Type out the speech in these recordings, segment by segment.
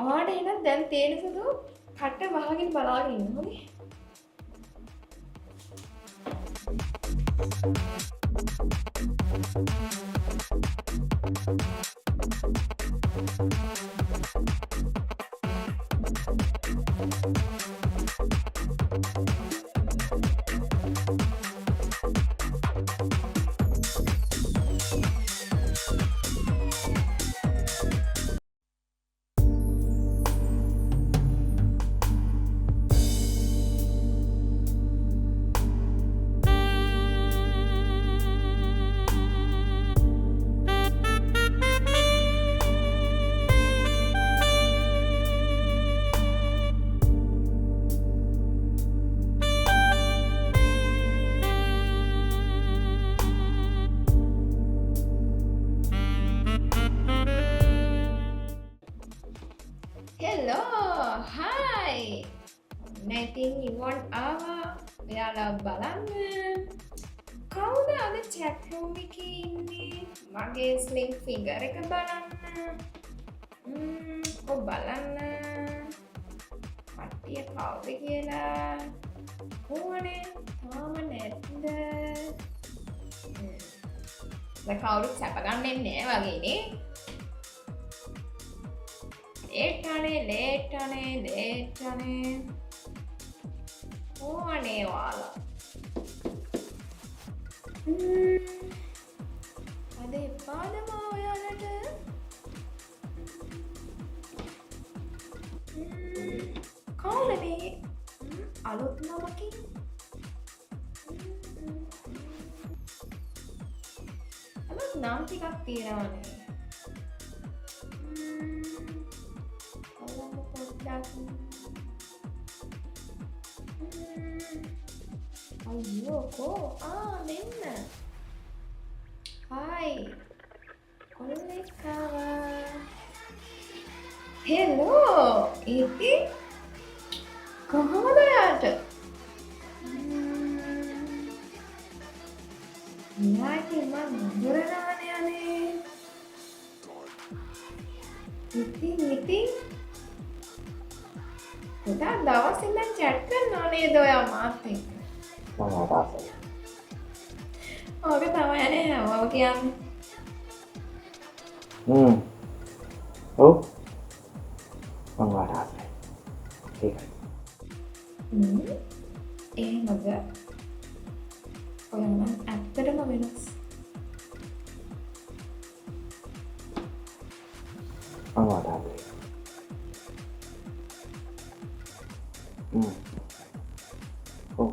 ආට එන දැන් තේරෙසුදු කට වහගෙන බලාගෙන ඉන්න හොඳේ. Hello, hi. Nathan Yvonne ආවා. ඔයාලා බලන්න. කවුද අද chat room එකේ ඉන්නේ? මගේ sling finger එක බලන්න. බලන්න. කට්ටිය කවුද කියලා. කොහොනේ? තාම නැද්ද? දැන් කවුරුත් සැප ගන්නෙ නෑ වගේනේ. ලේට්ටනේ ඕනේ වාලා අද එපාදම ඔයාලට කවුද මේ අලුත් නමකින් අලුත් නම් ටිකක් තියෙනවනේ අයියෝ මෙන්න හයි කොල්ලෙක්කාවා හෙලෝ ඉති කොහොමද ඔයාට මෙයාගේ මන් නඳුරනවනේ අනේ ඉතින් පුතා දවස් ඉඳන් chat කරනවා නේද ඔයා මාත් එක්ක? මම ආසයි. ඔබ තමයි නේ හැමෝම කියන්නේ. ඔව්. මම ආසයි. ඒකයි. එහෙමද? ඔයා නම් ඇත්තටම වෙනස්. මම ආසයි. ඔව්.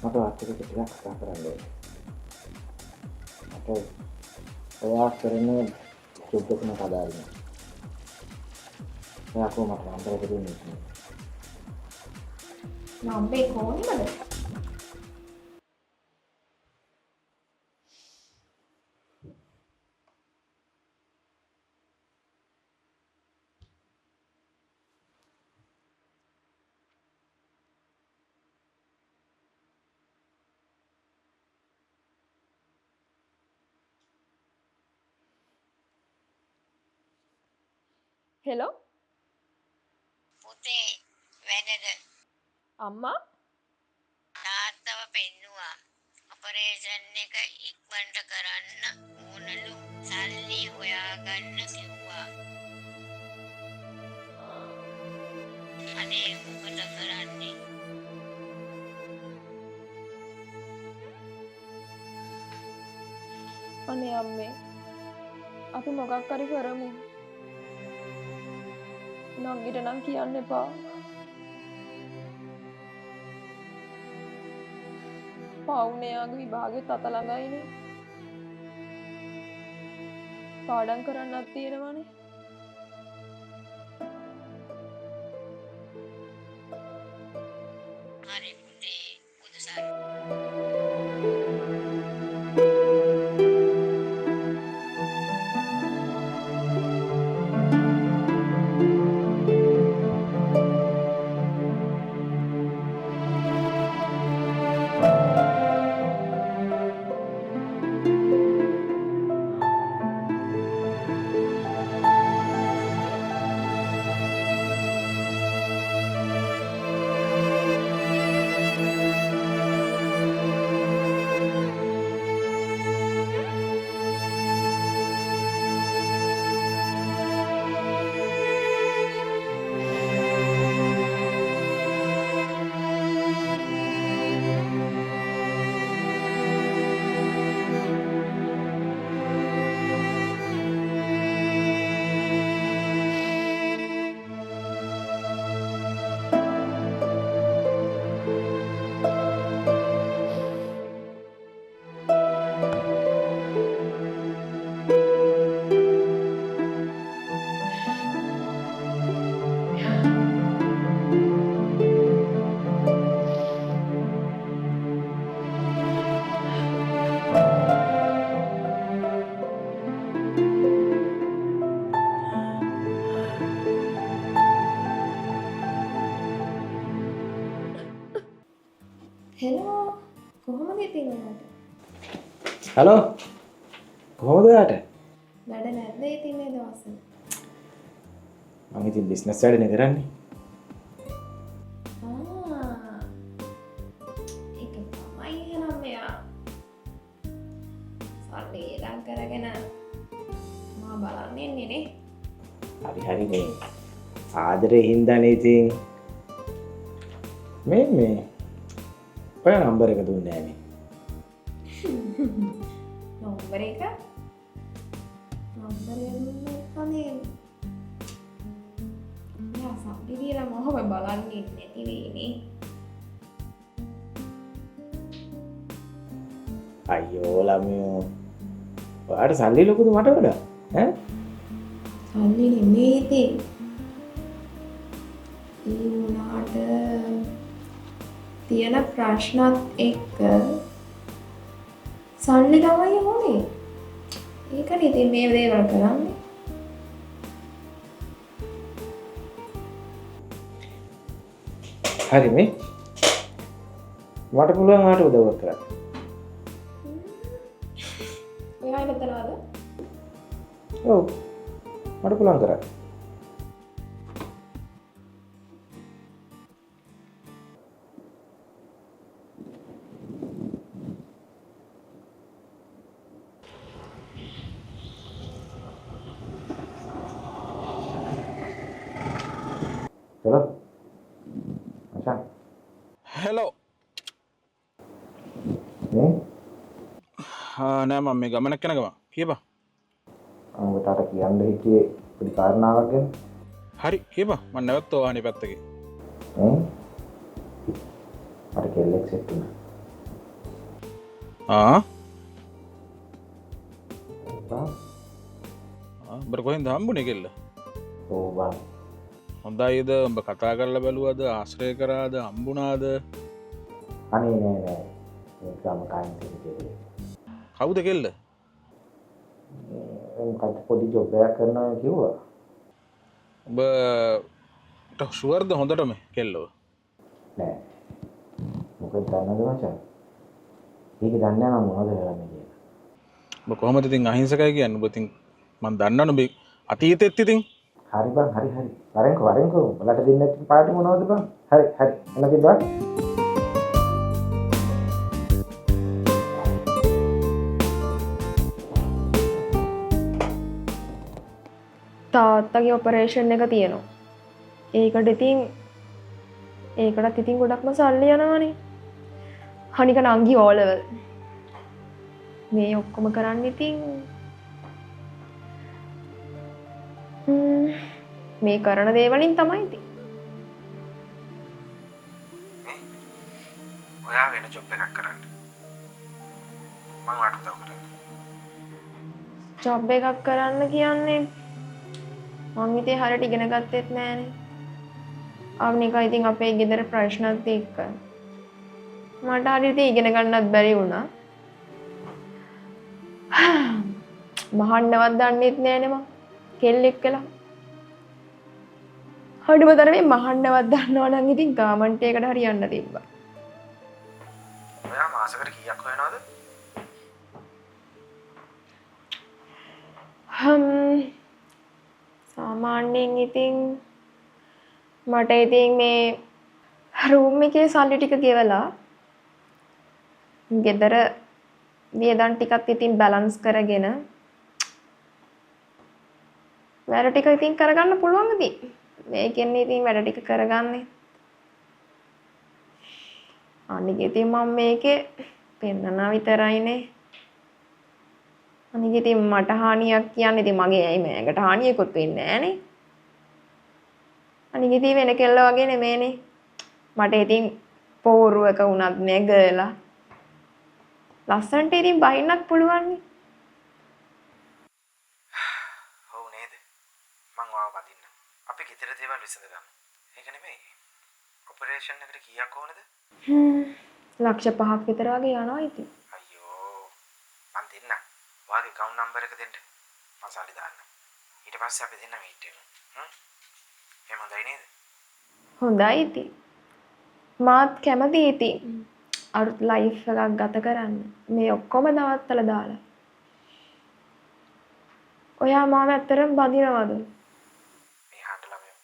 මට අත්‍යවශ්‍ය ටිකක් කතා කරන්න ඕනේ. මට ඔයා කරන සුද්ධකම කඩාරින. ඔයා කොහොමද නම්බර් එක දුන්නේ? නම්බර් කොහොමද? හෙලෝ පුතේ වැඩද අම්මා තාත්තව පෙන්නුවා ඔපරේෂන් එක ඉක්මනට කරන්න ඕනලු සල්ලි හොයාගන්න කිව්වා අනේ මොකද කරන්නේ අනේ අම්මේ අපි මොකක් හරි කරමු නංගිට නම් කියන්න එපා. පවුනයාගේ විභාගෙත් අත ළඟයිනේ. පාඩම් කරන්නත් තියෙනවනේ. හරි පුතේ බුදුසර් ඉතින් ඔයාට. හලෝ කොහොමද යාට? වැඩ නැද්ද ඉතින් මේ දවස්වල? මම ඉතින් බිස්නස් වැඩනේ කරන්නේ. ඒක තමයි එහෙනම් මෙයා. සල්ලි ඉලක්ක කරගෙන මා බලන්නේ නේ. හරි මේ ආදරේ හින්දානේ ඉතින් මේ ඔය නම්බර එක දුන්නේ නැහැ නම්බර එක දුන්නේ කනේ. යා සල්ලි දීලා මොහොම බලන්නේ නැති වෙන්නේ. අයියෝ ළමයෝ ඔයාට සල්ලි ලොකුද මට වඩා ඈ? සල්ලි නෙමෙයි ඉතින්. ඒ වුණාට තියෙන ප්‍රශ්නත් එක්ක සල්ලි තමයි ඕනේ. ඒකනේ ඉතින් මේ දේවල් කරන්නේ. හරි මේ මට පුළුවන් ආට උදව්වක් කරන්න. ඔයා මෙතනවද? ඔව් මට පුළුවන් කරන්න. चलो अच्छा හෙලෝ මේ නෑ මම මේ ගමනක් යන ගමන් කියපන්. අංගටට කියන්න හිටියේ පොඩි කාරණාවක් ගැන. හරි කියපන් මම නැවත වාහනේ පැත්තකේ. මට කෙල්ලෙක් සෙට් වුණා. උඹට කොහෙන්ද හම්බුනේ කෙල්ල? ඕ බා හොඳයිද උඹ කතා කරලා බැලුවද ආශ්‍රය කරාද හම්බුණාද? අනේ නෑ ඒක ගම කයින් තියෙන්නේ. කවුද කෙල්ල? මොකක්ද පොඩි ජොබ් එකක් කරනවා කිව්වා. උඹට ෂුවර්ද හොඳටම කෙල්ලව? නෑ මොකද දන්නද මචං? ඒක දන්නේ නැහැ මම මොනවද කරන්නේ කියලා. උඹ කොහොමද ඉතින් අහිංසකයි කියන්නේ? උඹ ඉතින් මම දන්නවනේ උඹ අතීතෙත් ඉතින් හරි බං හරි වරෙන්කෝ බලට දෙන්න නැති පාටි මොනවද බං? හරි එන්න කිව්වා. තාත්තගේ ඔපරේෂන් එක තියෙනවා. ඒකටත් ඉතින් ගොඩක්ම සල්ලි යනවනේ. අනික නංගි O level. මේ ඔක්කොම කරන්න ඉතින් මේ කරන දේවලින් තමයි ඉතින්. ඔයා වෙන ජොබ් එකක් කරන්න. මම වාට උදව් කරන්න. ජොබ් එකක් කරන්න කියන්නේ මම ඉතින් හරියට ඉගෙන ගත්තෙත් නෑනේ. අනික ඉතින් අපේ ගෙදර ප්‍රශ්නත් එක්ක මට හරියට ඉගෙන ගන්නත් බැරි වුණා. මහන්නවත් දන්නෙත් නෑනේ මම කෙල්ලෙක් කියලා. හරිම තරමේ මහන්නවත් දන්නවා නම් ඉතින් ගාමන්ට් එකකට හරි යන්න තිබ්බා. ඔයා මාසෙකට කීයක් හොයනවද? සාමාන්‍යයෙන් ඉතින් මට ඉතින් මේ රූම් එකේ සල්ලි ටික ගෙවලා ගෙදර වියදම් ටිකත් ඉතින් බැලන්ස් කරගෙන වැඩ ටික ඉතින් කරගන්න පුළුවන් ඉතින්. මේකෙන් ඉතින් වැඩ ටික කරගන්නේ. අනික ඉතින් මම මේකේ පෙන්නනා විතරයිනේ. අනික ඉතින් මට හානියක් කියන්නේ ඉතින් මගේ ඇයි මෑකට හානියකුත් වෙන්නේ නැහනේ. අනික ඉතින් වෙන කෙල්ල වගේ නෙමෙයිනේ. මට ඉතින් පෝරුවක වුණත් නැගලා ලස්සන්ට ඉතින් බයින්නත් පුළුවන් නේ. ඔව් නේද? මං ඔයාව බඳින්න. අපි ගෙදර දේවල් විසඳ ගමු. ඒක නෙමෙයි. ඔපරේෂන් එකට කීයක් ඕනද? ලක්ෂ 5ක් විතර වගේ යනවා ඉතින්. අයියෝ මං දෙන්න. ඔයාගේ account number එක දෙන්න. මං සල්ලි දාන්න. ඊට පස්සේ අපි දෙන්න මීට් වෙමු. එහෙම හොඳයි නේද? හොඳයි ඉතින්. මාත් කැමතියි ඉතින්. අලුත් ලයිෆ් එකක් ගත කරන්න. මේ ඔක්කොම නවත්තලා දාලා. ඔයා මාව ඇත්තටම බඳිනවද? මේ හඬ ළමයෝ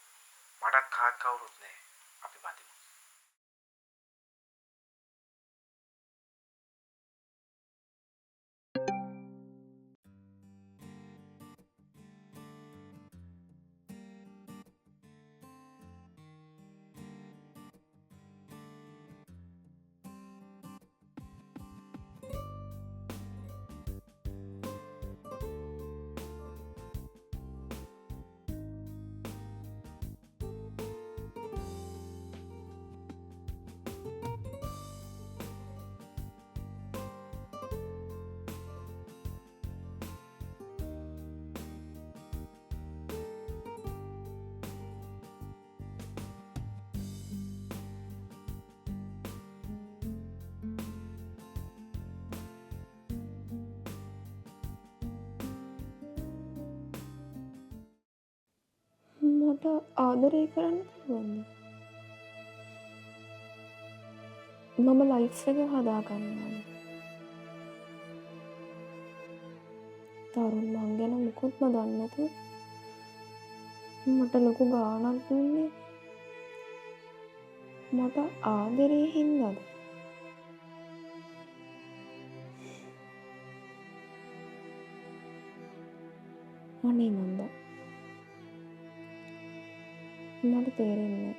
මටත් කාත් කවුරුත් නෑ. අපි බඳිමු. මට ආදරය කරන්න පුළුවන්ද? මම ලයිෆ් එක හදාගන්නවා. තරුණ මං ගැන මුකුත්ම දන්නේ නැතුව මට ලොකු ගාණක් දුන්නේ මට ආදරේ හින්දාද? අනේ මන්ද මට තේරෙන්නේ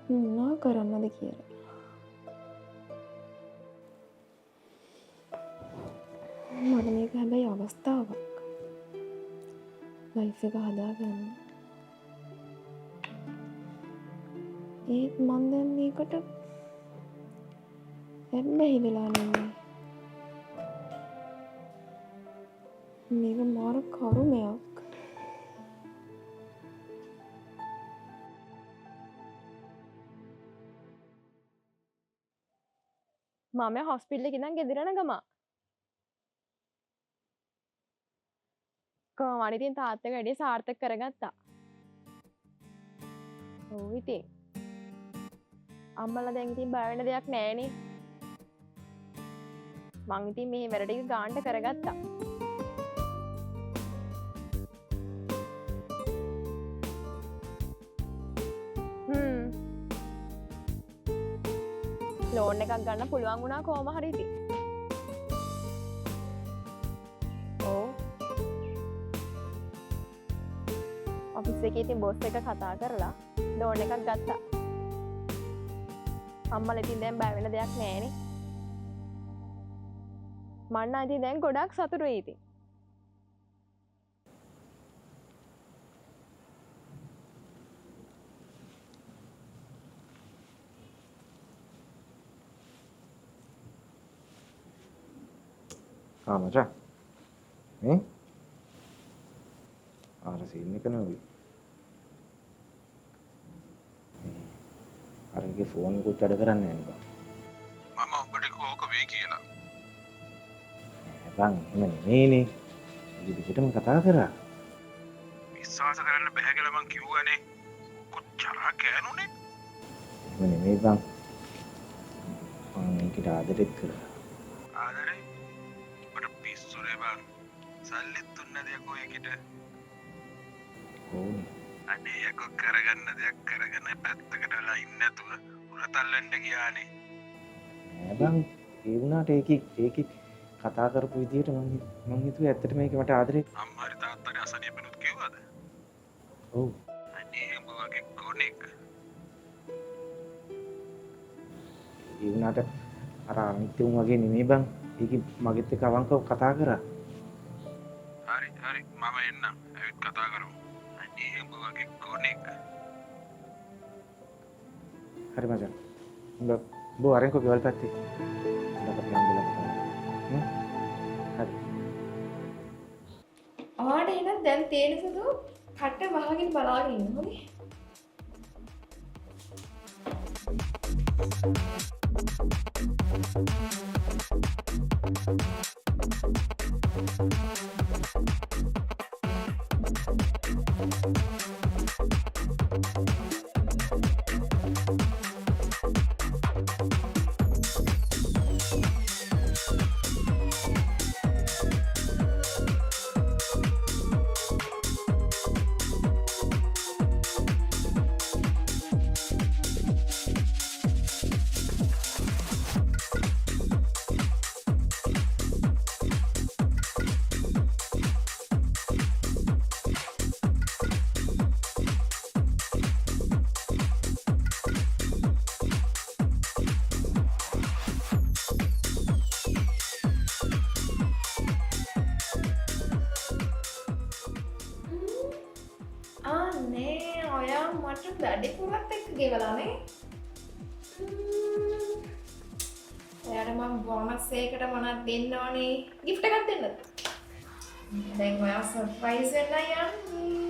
මොනා කරන්නද කියලා. මට මේක හැබැයි අවස්ථාවක්. ලයිෆ් එක හදාගන්න. ඒත් මන් දැන් මේකට හැබැයි වෙලා නෙමෙයි. මේක මාර කරුමයක්. මම හොස්පිටල් එකේ ඉඳන් ගෙදර යන ගම. කොහොමද ඉතින් තාත්තගේ වැඩේ සාර්ථක කරගත්තා. ඔව් ඉතින්. අම්මලා දැන් ඉතින් බය වෙන දෙයක් නැහැනේ. මං ඉතින් මේ වැඩ ටික ගාන්න කරගත්තා. ලෝන් එකක් ගන්න පුළුවන් වුණා කොහොම හරි ඉතින්. ඔව්. ඔෆිස් එකේ ඉතින් බොස් එක කතා කරලා ලෝන් එකක් ගත්තා. අම්මලා ඉතින් දැන් බය වෙන දෙයක් නැහැනේ. මන්න ඉතින් දැන් ගොඩක් සතුටුයි ඉතින්. මචං මේ ආර සීන් එක නෙවෙයි. අරගේ ෆෝන් එකත් වැඩ කරන්නේ නැහැ නේද? මම ඔබට කෝක වෙයි කියලා. බං එහෙම නෙමෙයිනේ. ඉතින් කතා කරා. විශ්වාස කරන්න බැහැ කියලා මං කිව්වනේ. කොච්චර කෑනුනේ? එහෙම නෙමෙයි බං. මං මේකට ආදරෙත් කරා. ආදරේ? ඔබට පිස්සුනේ බං. සල්ලිත් දුන්න දෙයක් ඔය එකට. ඕනේ. අනේ යකෝ කරගන්න දෙයක් කරගෙන පැත්තකට වෙලා ඉන්න නැතුව උරතල් වෙන්න ගියානේ. නෑ බං. ඒ වුණාට ඒකේ කතා කරපු විදියට මං හිතුවේ ඇත්තට මේක මට ආදරේ. අම්මාරි තාත්තාගේ අසනීපෙනුත් කිව්වද? ඔව්. අනේ උඹ වගේ ගොනෙක්. ඒ වුණාට අර අනිත් උන් වගේ නෙමෙයි බං. ඒකේ මගෙත් එක්ක අවංකව කතා කරා. හරි මම එන්නම්. ඇවිත් කතා කරමු. අනේ උඹ වගේ ගොනෙක්. හරි මචං. උඹ වරෙන්කෝ ගෙවල් පැත්තේ. උඹට යන්න බලන්න. හරි. ආඩ එන දැන් තේන සුදු කට්ට වහගෙන බලාගෙන ඉන්න හොනේ. එයා මට වැඩිපුරත් එක්ක ගෙවලානේ. එයාට මම බෝනස් එකකට මොනවද දෙන්න ඕනේ? gift එකක් දෙන්නද? දැන් ඔයා සර්ප්‍රයිස් වෙන්න යන්නේ.